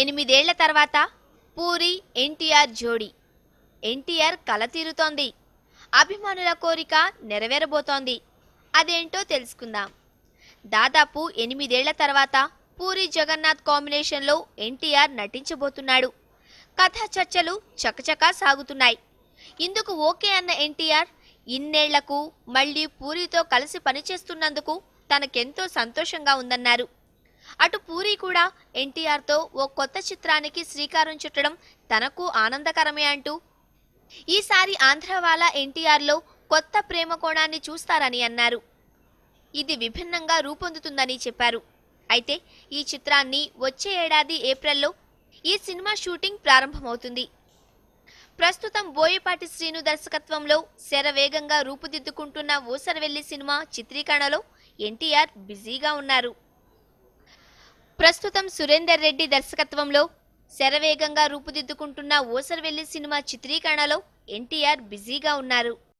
8 ఏళ్ల తర్వాత పూరి ఎన్టీఆర్ జోడీ. ఎన్టీఆర్ కల తీరుతోంది. అభిమానుల కోరిక నెరవేరబోతోంది. అదేంటో తెలుసుకుందాం. దాదాపు 8 ఏళ్ల తర్వాత పూరి జగన్నాథ్ కాంబినేషన్లో ఎన్టీఆర్ నటించబోతున్నాడు. కథా చర్చలు చకచకా సాగుతున్నాయి. ఇందుకు ఓకే అన్న ఎన్టీఆర్ ఇన్నేళ్లకు మళ్లీ పూరితో కలిసి పనిచేస్తున్నందుకు తనకెంతో సంతోషంగా ఉందన్నారు. అటు పూరి కూడా ఎన్టీఆర్తో ఓ కొత్త చిత్రానికి శ్రీకారం చుట్టడం తనకు ఆనందకరమే అంటూ ఈసారి ఆంధ్రవాలా ఎన్టీఆర్లో కొత్త ప్రేమ కోణాన్ని చూస్తారని అన్నారు. ఇది విభిన్నంగా రూపొందుతుందని చెప్పారు. అయితే ఈ చిత్రాన్ని వచ్చే ఏడాది ఏప్రిల్లో ఈ సినిమా షూటింగ్ ప్రారంభమవుతుంది. ప్రస్తుతం బోయపాటి శ్రీను దర్శకత్వంలో శరవేగంగా రూపుదిద్దుకుంటున్న ఊసరవెల్లి సినిమా చిత్రీకరణలో ఎన్టీఆర్ బిజీగా ఉన్నారు. ప్రస్తుతం సురేందర్ రెడ్డి దర్శకత్వంలో శరవేగంగా రూపుదిద్దుకుంటున్న ఊసరవెల్లి సినిమా చిత్రీకరణలో ఎన్టీఆర్ బిజీగా ఉన్నారు.